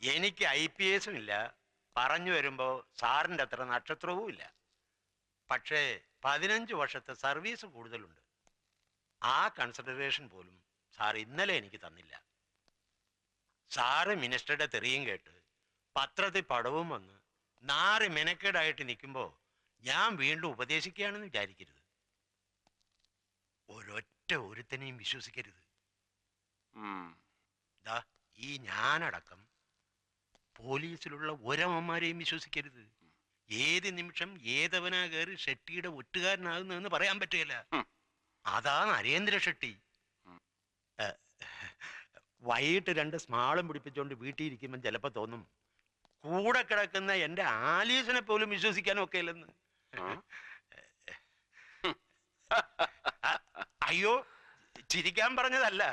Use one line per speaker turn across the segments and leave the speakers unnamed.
എനിക്ക് IPS ഇല്ല, പറഞ്ഞു വരുമ്പോൾ സാറിൻ്റെ അത്ര നക്ഷത്രവും ഇല്ല. പക്ഷേ 15 വർഷത്തെ സർവീസ് കൂടുതലുണ്ട്. ആ കൺസിഡറേഷൻ പോലും സാർ ഇന്നലെ എനിക്ക് തന്നില്ല. സാറ് മിനിസ്റ്ററുടെ തെറിയും കേട്ട് പത്രത്തിൽ പടവും വന്ന് നാറ് മെനക്കേടായിട്ട് നിൽക്കുമ്പോൾ ഞാൻ വീണ്ടും ഉപദേശിക്കുകയാണെന്ന് വിചാരിക്കരുത്. ഒരൊറ്റ ഒരുത്തനെയും വിശ്വസിക്കരുത്. ഈ ഞാനടക്കം പോലീസിലുള്ള ഒരമ്മമാരെയും വിശ്വസിക്കരുത്. ഏത് നിമിഷം ഏതവനാ കയറി ഷെട്ടിയുടെ ഒറ്റുകാരനാകുന്നതെന്ന് പറയാൻ പറ്റുകയില്ല. അതാ നരേന്ദ്ര ഷെട്ടി. വൈകിട്ട് 2 സ്മാളും പിടിപ്പിച്ചുകൊണ്ട് വീട്ടിൽ ഇരിക്കുമ്പോൾ ചിലപ്പോൾ തോന്നും കൂടെ കിടക്കുന്ന എൻ്റെ ആലീസിനെ പോലും വിശ്വസിക്കാനും ഒക്കെ ഇല്ലെന്ന്. അയ്യോ, ചിരിക്കാൻ പറഞ്ഞതല്ല.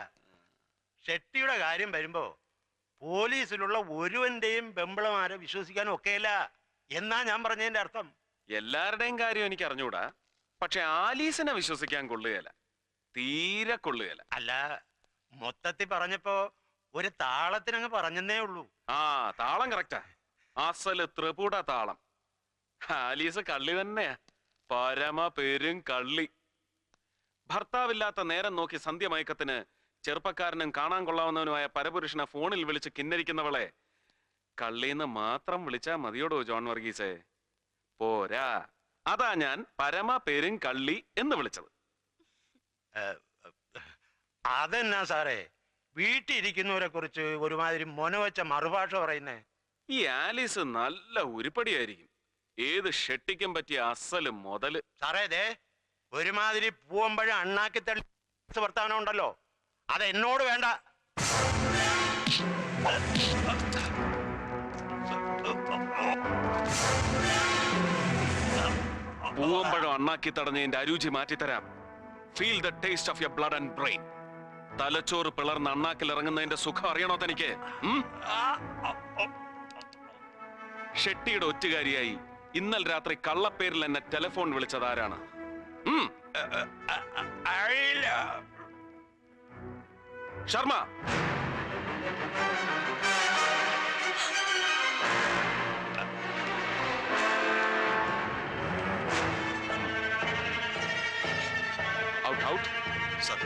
ഷെട്ടിയുടെ കാര്യം വരുമ്പോ പോലീസിലുള്ള ഒരുവന്റെയും ബെമ്പളമാരെ വിശ്വസിക്കാനും ഒക്കെയല്ല എന്നാ ഞാൻ പറഞ്ഞതിന്റെ അർത്ഥം.
എല്ലാവരുടെയും കാര്യം എനിക്ക് അറിഞ്ഞൂടാ, പക്ഷെ ആലീസിനെ വിശ്വസിക്കാൻ കൊള്ളുകയല്ല, തീരെ കൊള്ളുകയല്ല.
അല്ല, മൊത്തത്തിൽ പറഞ്ഞപ്പോ ഒരു താളത്തിനങ്ങ് പറഞ്ഞെന്നേ ഉള്ളൂ.
ആ താളം കറക്റ്റാ, അസല് ത്രിപുട താളം. ആലീസ് കള്ളി തന്നെയാ, പരമ പെരും കള്ളി. ഭർത്താവില്ലാത്ത നേരം നോക്കി സന്ധ്യമയക്കത്തിന് ചെറുപ്പക്കാരനും കാണാൻ കൊള്ളാവുന്നവനുമായ പരപുരുഷനെ ഫോണിൽ വിളിച്ച് കിന്നരിക്കുന്നവളെ കള്ളീന്ന് മാത്രം വിളിച്ചാ മതിയോടോ ജോൺ വർഗീസേ? പോരാ, അതാ ഞാൻ പരമ പെരും കള്ളി എന്ന് വിളിച്ചത്.
അതെന്നാ സാറേ വീട്ടിലിരിക്കുന്നവരെ കുറിച്ച് ഒരുമാതിരി മൊനവച്ച മറുഭാഷ പറയുന്നേ?
ഈ ആലീസ് നല്ല ഉരുപ്പടിയായിരിക്കും, ഏത് ഷെട്ടിക്കും പറ്റിയ അസല് മുതല്.
സാറേ ദേ ഒരുമാതിരി പൂവമ്പഴ അണ്ണാക്കി തള്ളി വർത്താനം ഉണ്ടല്ലോ, അത് എന്നോട് വേണ്ട.
പൂവമ്പഴം അണ്ണാക്കി തടഞ്ഞതിന്റെ അരുചി മാറ്റിത്തരാം. Feel the taste of your blood and brain. തലച്ചോറ് പിളർന്ന് അണ്ണാക്കിൽ ഇറങ്ങുന്നതിന്റെ സുഖം അറിയണോ തനിക്ക്? ഷെട്ടിയുടെ ഒറ്റുകാരിയായി ഇന്നലെ രാത്രി കള്ളപ്പേരിൽ എന്നെ ടെലിഫോൺ വിളിച്ചത് ആരാണ്? Sharma. Out out sir.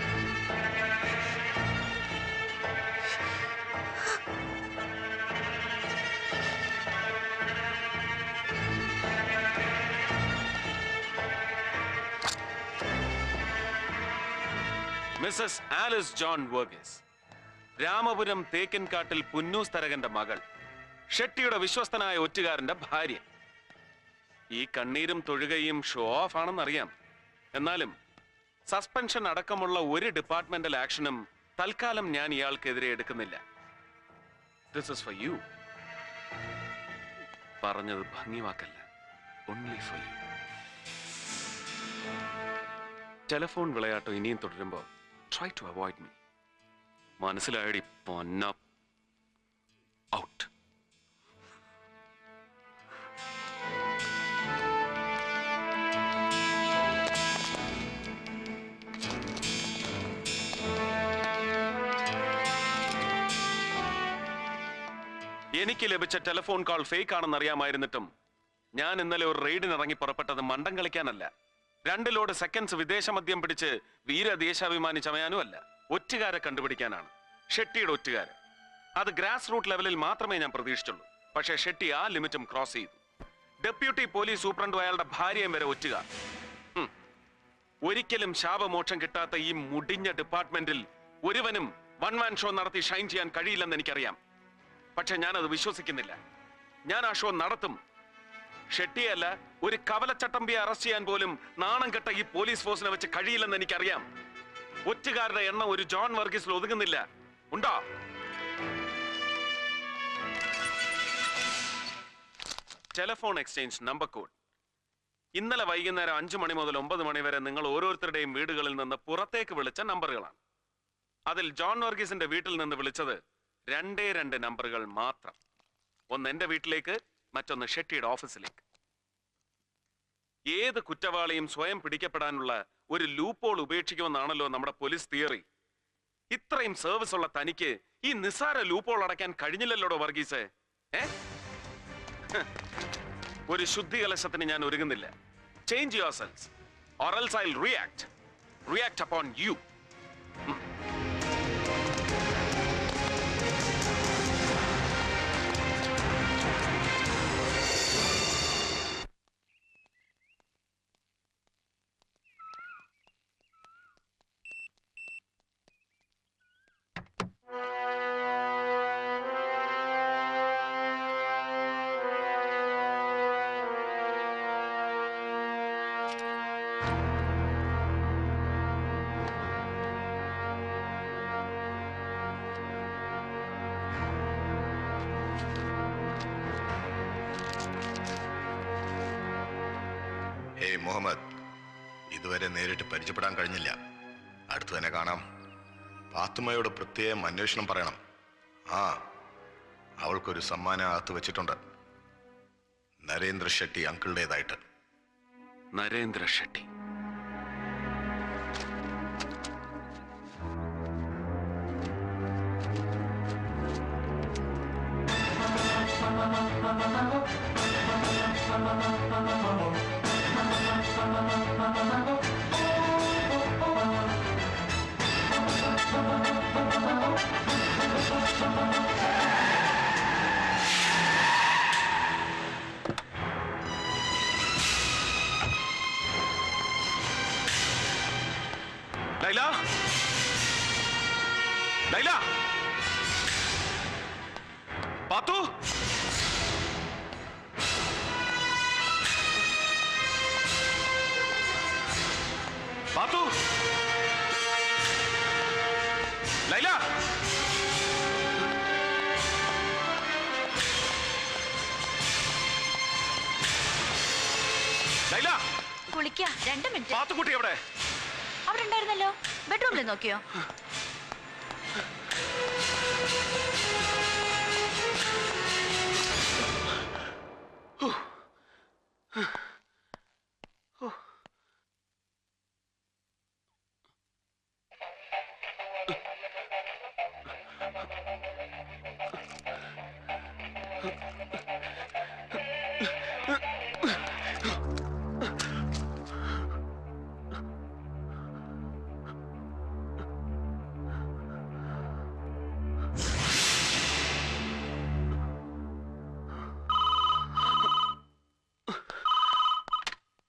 Mrs Alice John Varghese, Ramapuram തേക്കിൻകാട്ടിൽ പുന്നൂസ് തരകന്റെ മകൾ, ഷെട്ടിയുടെ വിശ്വസ്തനായ ഒറ്റുകാരന്റെ ഭാര്യ. ഈ കണ്ണീരും തൊഴുകയും ഷോ ഓഫ് ആണെന്നറിയാം, എന്നാലും സസ്പെൻഷൻ അടക്കമുള്ള ഒരു ഡിപ്പാർട്ട്മെന്റൽ ആക്ഷനും തൽക്കാലം ഞാൻ ഇയാൾക്കെതിരെ എടുക്കുന്നില്ല. This is for you. പറഞ്ഞത് ഭംഗിവാക്കല്ല, ഓൺലി ഫോർ യു. ടെലിഫോൺ വിളയാട്ടം ഇനിയും തുടരുമ്പോ try to avoid me. മനസ്സിലായടി പൊന്ന. ഔട്ട്. എനിക്ക് ലഭിച്ച ടെലിഫോൺ കോൾ ഫേക്ക് ആണെന്ന് അറിയാമായിരുന്നിട്ടും ഞാൻ ഇന്നലെ ഒരു റെയ്ഡിനിറങ്ങി പുറപ്പെട്ടത് മണ്ടം കളിക്കാനല്ല, 2 ലോഡ് സെക്കൻഡ്സ് വിദേശ മദ്യം പിടിച്ച് വീരദേശാഭിമാനി ചമയാനും അല്ല, ഒറ്റുകാരെ കണ്ടുപിടിക്കാനാണ്. ഷെട്ടിയുടെ ഒറ്റുകാരൻ. അത് ഗ്രാസ് റൂട്ട് ലെവലിൽ മാത്രമേ ഞാൻ പ്രതീക്ഷിച്ചുള്ളൂ. പക്ഷേ ഷെട്ടി ആ ലിമിറ്റും ക്രോസ് ചെയ്തു. ഡെപ്യൂട്ടി പോലീസ് സൂപ്രണ്ടും അയാളുടെ ഭാര്യയും വരെ ഒറ്റുകാർ. ഒരിക്കലും ശാപമോക്ഷം കിട്ടാത്ത ഈ മുടിഞ്ഞ ഡിപ്പാർട്ട്മെന്റിൽ ഒരുവനും വൺ മാൻ ഷോ നടത്തി ഷൈൻ ചെയ്യാൻ കഴിയില്ലെന്ന് എനിക്കറിയാം. പക്ഷെ ഞാനത് വിശ്വസിക്കുന്നില്ല. ഞാൻ ആ ഷോ നടത്തും. ഷെട്ടിയല്ല, ഒരു കവലച്ചട്ടമ്പിയെ അറസ്റ്റ് ചെയ്യാൻ പോലും നാണം കെട്ട ഈ പോലീസ് ഫോഴ്സിനെ വെച്ച് കഴിയില്ലെന്ന് എനിക്കറിയാം. ഒറ്റുകാരുടെ എണ്ണം ഒരു ജോൺ വർഗീസിൽ ഒതുങ്ങുന്നില്ല. ഉണ്ടോ? Telephone exchange number code. ഇന്നലെ വൈകുന്നേരം 5 മണി മുതൽ 9 മണി വരെ നിങ്ങൾ ഓരോരുത്തരുടെയും വീടുകളിൽ നിന്ന് പുറത്തേക്ക് വിളിച്ച നമ്പറുകളാണ്. അതിൽ ജോൺ വർഗീസിന്റെ വീട്ടിൽ നിന്ന് വിളിച്ചത് 2 നമ്പറുകൾ മാത്രം. ഒന്ന് എന്റെ വീട്ടിലേക്ക്, മറ്റൊന്ന് ഷെട്ടിയുടെ ഓഫീസിലേക്ക്. ഏത് കുറ്റവാളിയും സ്വയം പിടിക്കപ്പെടാനുള്ള ഒരു ലൂപ്പോൾ ഉപേക്ഷിക്കുമെന്നാണല്ലോ നമ്മുടെ പോലീസ് തിയറി. ഇത്രയും സർവീസ് ഉള്ള തനിക്ക് ഈ നിസ്സാര ലൂപ്പോൾ അടയ്ക്കാൻ കഴിഞ്ഞില്ലല്ലോടോ വർഗീസേ. ഒരു ശുദ്ധി കലശത്തിന് ഞാൻ ഒരുങ്ങുന്നില്ല. Change your cells or else I'll react upon you.
Muhammad, ഇതുവരെ നേരിട്ട് പരിചയപ്പെടാൻ കഴിഞ്ഞില്ല. അടുത്ത് തന്നെ കാണാം. ഫാത്തിമയോട് പ്രത്യേകം അന്വേഷണം പറയണം. അവൾക്കൊരു സമ്മാനം അകത്ത് വെച്ചിട്ടുണ്ട്. നരേന്ദ്ര ഷെട്ടി അങ്കിളുടേതായിട്ട്.
നരേന്ദ്ര ഷെട്ടി? ലൈല, ലൈല, പാത്തു, പാത്തു, ലൈല, ലൈല,
കുളിക്ക 2 മിനിറ്റ്.
പാത്തുക്കുട്ടി എവിടെ?
അവിടെ ഉണ്ടായിരുന്നല്ലോ. ബെഡ്റൂമിൽ നോക്കിയോ?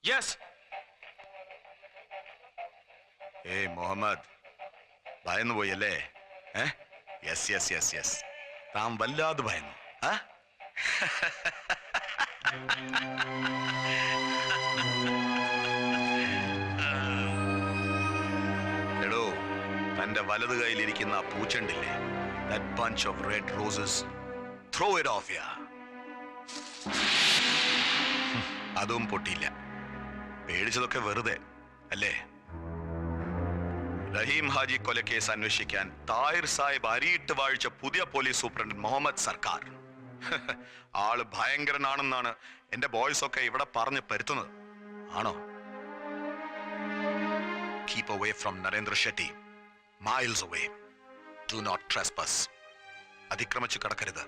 യെസ്.
മുഹമ്മദ്, ഭയന്നു പോയല്ലേ? യെസ് യെസ് യെസ് യെസ്, താൻ വല്ലാതെ ഭയന്നു. എടോ, തന്റെ വലത് കയ്യിലിരിക്കുന്ന ആ പൂച്ചണ്ടില്ലേ, that bunch of red roses, throw it off ya. അതും പൊട്ടിയില്ല. പേടിച്ചതൊക്കെ വെറുതെ അല്ലേ? റഹീം ഹാജി കൊലക്കേസ് അന്വേഷിക്കാൻ താഹിർ സാഹിബ് അരിയിട്ട് വാഴിച്ച പുതിയ പോലീസ് സൂപ്രണ്ട് മുഹമ്മദ് സർക്കാർ. ആള് ഭയങ്കരനാണെന്നാണ് എന്റെ ബോയ്സ് ഒക്കെ ഇവിടെ പറഞ്ഞ് പരുത്തുന്നത്. ആണോ? Keep away from Narendra Shetty. miles away. do not trespass. അതിക്രമിച്ച് കടക്കരുത്.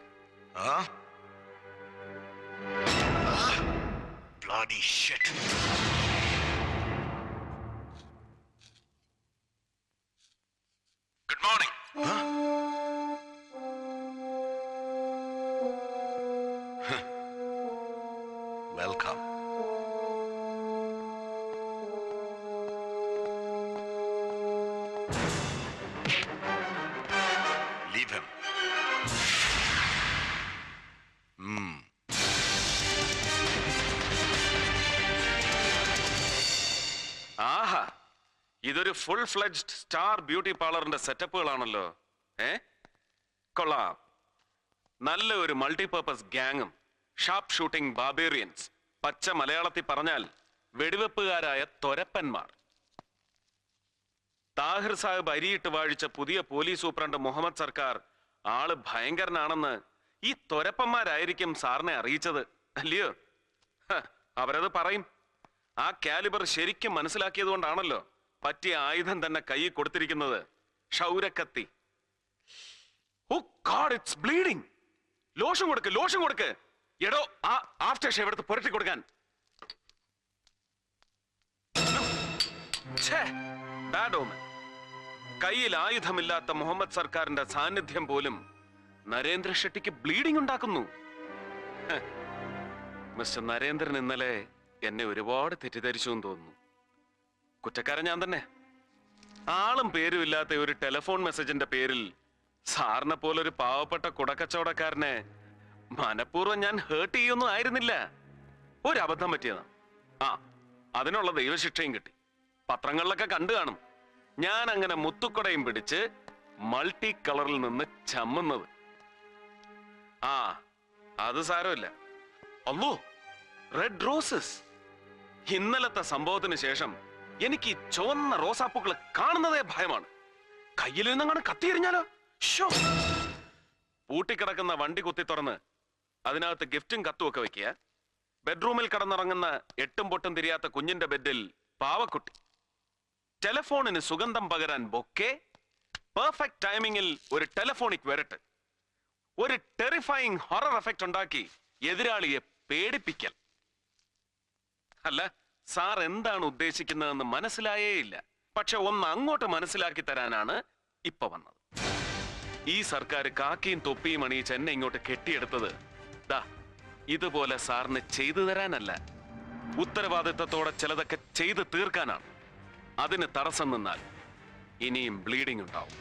bloody shit. Good morning. Welcome. Leave him.
ആഹാ, ഇതൊരു ഫുൾ ഫ്ലെഡ്ജ്ഡ് സ്റ്റാർ ബ്യൂട്ടി പാർലറിന്റെ സെറ്റപ്പുകളാണല്ലോ. കൊള്ളാം. നല്ല ഒരു മൾട്ടിപർപ്പസ് ഗ്യാങ്ങും ഷാർപ്പ് ഷൂട്ടിംഗ് ബാർബേറിയൻസ്. പച്ച മലയാളത്തിൽ പറഞ്ഞാൽ വെടിവെപ്പുകാരായ തൊരപ്പന്മാർ. താഹിർ സാഹിബ് അരിയിട്ട് വാഴിച്ച പുതിയ പോലീസ് സൂപ്രണ്ട് മുഹമ്മദ് സർക്കാർ ആള് ഭയങ്കരനാണെന്ന് ഈ തൊരപ്പന്മാരായിരിക്കും സാറിനെ അറിയിച്ചത്, അല്ലയോ? അവരത് പറയും. ആ കാലിബർ ശരിക്കും മനസ്സിലാക്കിയത് കൊണ്ടാണല്ലോ പറ്റിയ ആയുധം തന്നെ കൈ കൊടുത്തിരിക്കുന്നത്. ക്ഷൗരക്കത്തി. ഓ ഗോഡ്, ഇറ്റ്സ് ബ്ലീഡിംഗ്. ലോഷൻ കൊടുക്ക്. എടോ, ആ ആഫ്റ്റർ ഷേവ് എടുത്ത് പുരട്ടി കൊടുക്കാൻ. ബാഡ് ഓമൻ. കയ്യിൽ ആയുധമില്ലാത്ത മുഹമ്മദ് സർക്കാരിന്റെ സാന്നിധ്യം പോലും നരേന്ദ്ര ഷെട്ടിക്ക് ബ്ലീഡിംഗ് ഉണ്ടാക്കുന്നു. മിസ്റ്റർ നരേന്ദ്രൻ ഇന്നലെ എന്നെ ഒരുപാട് തെറ്റിദ്ധരിച്ചു എന്ന് തോന്നുന്നു. കുറ്റക്കാരൻ ഞാൻ തന്നെ. ആളും പേരും ഇല്ലാത്ത ഒരു ടെലിഫോൺ മെസ്സേജിന്റെ പേരിൽ സാറിനെ പോലൊരു പാവപ്പെട്ട കുടക്കച്ചവടക്കാരനെ മനഃപൂർവ്വം ഞാൻ ഹേർട്ട് ചെയ്യൊന്നും ആയിരുന്നില്ല. ഒരു അബദ്ധം പറ്റിയതാണ്. ആ, അതിനുള്ള ദൈവശിക്ഷയും കിട്ടി. പത്രങ്ങളിലൊക്കെ കണ്ടു കാണും ഞാൻ അങ്ങനെ മുത്തുക്കൊടയും പിടിച്ച് മൾട്ടി കളറിൽ നിന്ന് ചമ്മുന്നത്. ആ, അത് സാരമില്ല. അല്ലോ, റെഡ് റോസസ്. ഇന്നലത്തെ സംഭവത്തിന് ശേഷം എനിക്ക് ഈ ചുവന്ന റോസാപ്പൂക്കൾ കാണുന്നതേ ഭയമാണ്. കയ്യിൽ നിന്നങ്ങനെ കത്തിയെറിഞ്ഞാലോ? പൂട്ടിക്കിടക്കുന്ന വണ്ടി കുത്തി തുറന്ന് അതിനകത്ത് ഗിഫ്റ്റും കത്തും ഒക്കെ വെക്കുക. ബെഡ്റൂമിൽ കിടന്നിറങ്ങുന്ന എട്ടും പൊട്ടും തിരിയാത്ത കുഞ്ഞിന്റെ ബെഡിൽ പാവക്കുട്ടി. ടെലിഫോണിന് സുഗന്ധം പകരാൻ ബൊക്കെ. പെർഫെക്റ്റ് ടൈമിങ്ങിൽ ഒരു ടെലിഫോണിക് വരട്ട്. ഒരു ടെറിഫൈങ് ഹൊറർ എഫക്റ്റ് ഉണ്ടാക്കി എതിരാളിയെ പേടിപ്പിക്കൽ. അല്ല, സാർ എന്താണ് ഉദ്ദേശിക്കുന്നതെന്ന് മനസ്സിലായേ ഇല്ല. പക്ഷെ ഒന്ന് അങ്ങോട്ട് മനസ്സിലാക്കി തരാനാണ് ഇപ്പൊ വന്നത്. ഈ സർക്കാർ കാക്കിയും തൊപ്പിയും അണിയിച്ച് എന്നെ ഇങ്ങോട്ട് കെട്ടിയെടുത്തത് ദാ ഇതുപോലെ സാറിന് ചെയ്തു തരാനല്ല, ഉത്തരവാദിത്തത്തോടെ ചിലതൊക്കെ ചെയ്തു തീർക്കാനാണ്. അതിന് തടസ്സം നിന്നാൽ ഇനിയും ബ്ലീഡിംഗ് ഉണ്ടാവും.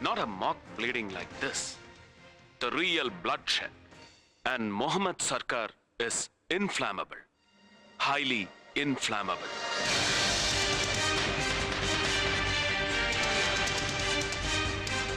Not a mock bleeding like this, the real bloodshed. And Mohammed Sarkar is inflammable, highly inflammable.